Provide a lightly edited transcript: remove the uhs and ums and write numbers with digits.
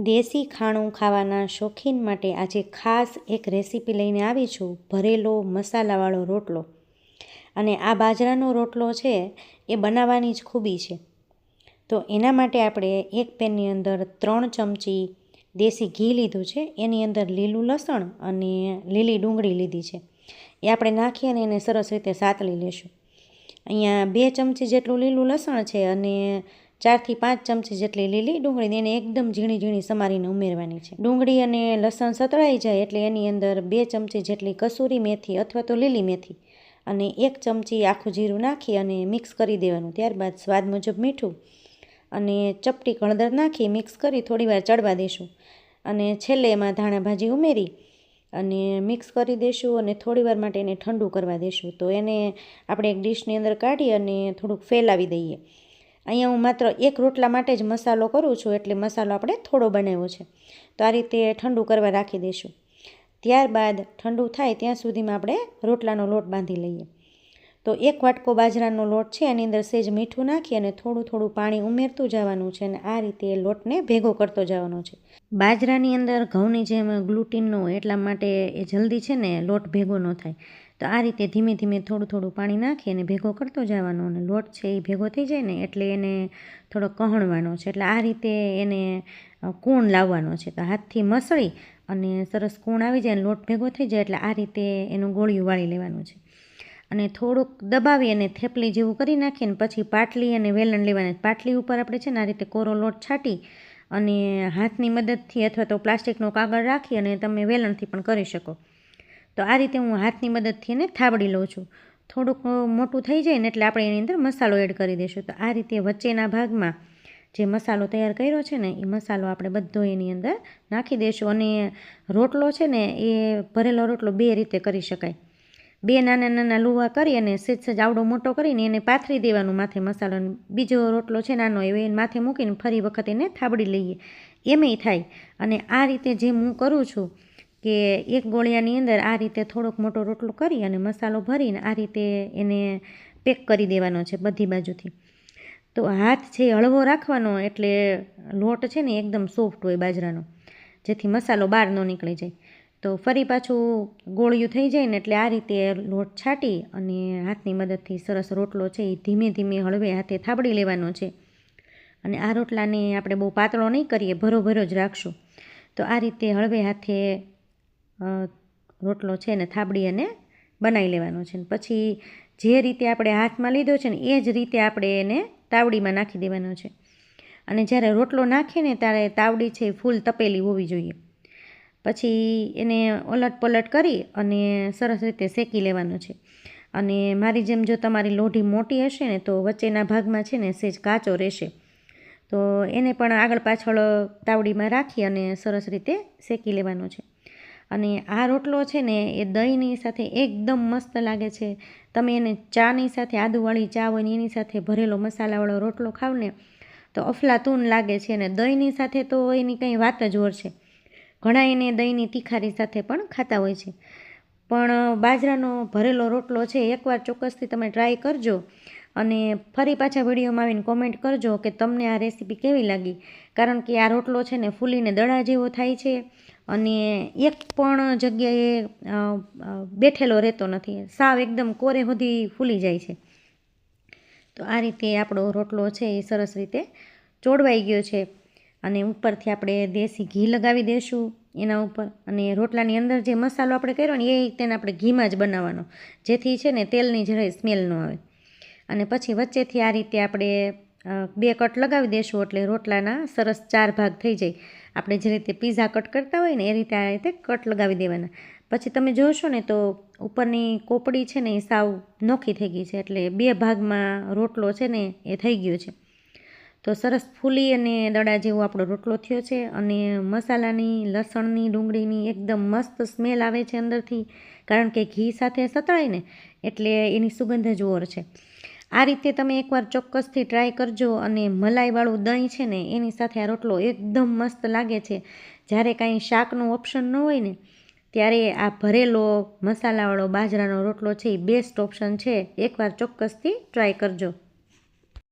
દેશી ખાણું ખાવાના શોખીન માટે આજે ખાસ એક રેસીપી લઈને આવી છું, ભરેલો મસાલાવાળો રોટલો. અને આ બાજરાનો રોટલો છે એ બનાવવાની જ ખૂબી છે. તો એના માટે આપણે એક પેનની અંદર 3 ચમચી દેશી ઘી લીધું છે. એની અંદર લીલું લસણ અને લીલી ડુંગળી લીધી છે. એ આપણે નાખી અને એને સરસ રીતે સાતળી લેશું. અહીંયા 2 ચમચી જેટલું લીલું લસણ છે અને 4 થી 5 ચમચી જેટલી લીલી ડુંગળી એને એકદમ ઝીણી ઝીણી સમારીને ઉમેરવાની છે. ડુંગળી અને લસણ સતળાઈ જાય એટલે એની અંદર 2 ચમચી જેટલી કસૂરી મેથી અથવા તો લીલી મેથી અને 1 ચમચી આખું જીરું નાખી અને મિક્સ કરી દેવાનું. ત્યારબાદ સ્વાદ મુજબ મીઠું અને ચપટી હળદર નાખી મિક્સ કરી થોડીવાર ચડવા દઈશું. અને છેલ્લે એમાં ધાણા ભાજી ઉમેરી અને મિક્સ કરી દઈશું અને થોડીવાર માટે એને ઠંડુ કરવા દઈશું. તો એને આપણે એક ડીશની અંદર કાઢી અને થોડુંક ફેલાવી દઈએ. અહીંયા હું માત્ર એક રોટલા માટે જ મસાલો કરું છું, એટલે મસાલો આપણે થોડો બનાવ્યો છે. તો આ રીતે ઠંડુ કરવા રાખી દઈશું. ત્યારબાદ ઠંડુ થાય ત્યાં સુધીમાં આપણે રોટલાનો લોટ બાંધી લઈએ. તો 1 વાટકો બાજરાનો લોટ છે, એની અંદર સહેજ મીઠું નાખી અને થોડું થોડું પાણી ઉમેરતું જવાનું છે અને આ રીતે લોટને ભેગો કરતો જવાનો છે. બાજરાની અંદર ઘઉંની જેમ ગ્લુટીન ન હોય એટલા માટે એ જલ્દી છે ને લોટ ભેગો ન થાય. તો આ રીતે ધીમે ધીમે થોડું થોડું પાણી નાખી અને ભેગો કરતો જવાનો અને લોટ છે એ ભેગો થઈ જાય ને એટલે એને થોડો કહણવાનો છે. એટલે આ રીતે એને કૂણ લાવવાનો છે. તો હાથથી મસળી અને સરસ કૂણ આવી જાય, લોટ ભેગો થઈ જાય એટલે આ રીતે એનું ગોળિયું વાળી લેવાનું છે. અને થોડુંક દબાવી અને થેપલી જેવું કરી નાખીને પછી પાટલી અને વેલણ લેવાની. પાટલી ઉપર આપણે છે ને આ રીતે કોરો લોટ છાંટી અને હાથની મદદથી અથવા તો પ્લાસ્ટિકનો કાગળ રાખી અને તમે વેલણથી પણ કરી શકો. તો આ રીતે હું હાથની મદદથી એને થાબડી લઉં છું. થોડુંક મોટું થઈ જાય ને એટલે આપણે એની અંદર મસાલો એડ કરી દઈશું. તો આ રીતે વચ્ચેના ભાગમાં જે મસાલો તૈયાર કર્યો છે ને એ મસાલો આપણે બધો એની અંદર નાખી દઈશું. અને રોટલો છે ને એ ભરેલો રોટલો 2 રીતે કરી શકાય. 2 નાના નાના લુવા કરી અને સહેજ આવડો મોટો કરીને એને પાથરી દેવાનું માથે મસાલો. બીજો રોટલો છે નાનો એવો એને માથે મૂકીને ફરી વખત એને થાબડી લઈએ. એમેય થાય. અને આ રીતે જેમ હું કરું છું કે એક ગોળિયાની અંદર આ રીતે થોડોક મોટો રોટલો કરી અને મસાલો ભરીને આ રીતે એને પેક કરી દેવાનો છે બધી બાજુથી. તો હાથ છે હળવો રાખવાનો, એટલે લોટ છે ને એકદમ સોફ્ટ હોય બાજરાનો, જેથી મસાલો બહાર ન નીકળી જાય. તો ફરી પાછું ગોળિયું થઈ જાય ને એટલે આ રીતે લોટ છાંટી અને હાથની મદદથી સરસ રોટલો છે એ ધીમે ધીમે હળવે હાથે થાબડી લેવાનો છે. અને આ રોટલાને આપણે બહુ પાતળો નહીં કરીએ, ભરો જ રાખશું. તો આ રીતે હળવે હાથે રોટલો છે ને થાબડી અને બનાવી લેવાનો છે. પછી જે રીતે આપણે હાથમાં લીધો છે ને એ જ રીતે આપણે એને તાવડીમાં નાખી દેવાનો છે. અને જ્યારે રોટલો નાખીએ ને ત્યારે તાવડી છે ફૂલ તપેલી હોવી જોઈએ. પછી એને ઓલટ પલટ કરી અને સરસ રીતે શેકી લેવાનો છે. અને મારી જેમ જો તમારી લોઢી મોટી હશે ને તો વચ્ચેના ભાગમાં છે ને સહેજ કાચો રહેશે. તો એને પણ આગળ પાછળ તાવડીમાં રાખી અને સરસ રીતે શેકી લેવાનો છે. અને આ રોટલો છે ને એ દહીંની સાથે એકદમ મસ્ત લાગે છે. તમે એને ચાની સાથે, આદુવાળી ચા હોય ને એની સાથે ભરેલો મસાલાવાળો રોટલો ખાવ ને તો અફલાતૂન લાગે છે. અને દહીંની સાથે તો એની કંઈ વાત જ ઓર છે. ઘણા એને દહીંની તીખારી સાથે પણ ખાતા હોય છે. પણ બાજરાનો ભરેલો રોટલો છે એકવાર ચોક્કસથી તમે ટ્રાય કરજો. અને ફરી પાછા વિડીયોમાં આવીને કોમેન્ટ કરજો કે તમને આ રેસીપી કેવી લાગી. કારણ કે આ રોટલો છે ને ફૂલીને દડા જેવો થાય છે અને એક પણ જગ્યાએ બેઠેલો રહેતો નથી. સાવ એકદમ કોરે સુધી ફૂલી જાય છે. તો આ રીતે આપણો રોટલો છે એ સરસ રીતે ચોળવાઈ ગયો છે. અને ઉપરથી આપણે દેશી ઘી લગાવી દઈશું એના ઉપર. અને રોટલાની અંદર જે મસાલો આપણે કર્યો ને એ તેને આપણે ઘીમાં જ બનાવવાનો, જેથી છે ને તેલની જરાય સ્મેલ ન આવે. અને પછી વચ્ચેથી આ રીતે આપણે 2 કટ લગાવી દઈશું એટલે રોટલાના સરસ 4 ભાગ થઈ જાય. આપણે જે રીતે પીઝા કટ કરતા હોય ને એ રીતે આ રીતે કટ લગાવી દેવાના. પછી તમે જોશો ને તો ઉપરની કોપડી છે ને એ સાવ નોખી થઈ ગઈ છે, એટલે 2 ભાગમાં રોટલો છે ને એ થઈ ગયો છે. તો સરસ ફૂલી અને દડા જેવો આપણો રોટલો થયો છે. અને મસાલાની, લસણની, ડુંગળીની એકદમ મસ્ત સ્મેલ આવે છે અંદરથી, કારણ કે ઘી સાથે સતળાય ને એટલે એની સુગંધ જ ઓર છે. આ રીતે તમે એકવાર ચોક્કસથી ટ્રાય કરજો. અને મલાઈવાળું દહીં છે ને એની સાથે આ રોટલો એકદમ મસ્ત લાગે છે. જ્યારે કાંઈ શાકનું ઓપ્શન ન હોય ને ત્યારે આ ભરેલો મસાલાવાળો બાજરાનો રોટલો છે એ બેસ્ટ ઓપ્શન છે. એકવાર ચોક્કસથી ટ્રાય કરજો.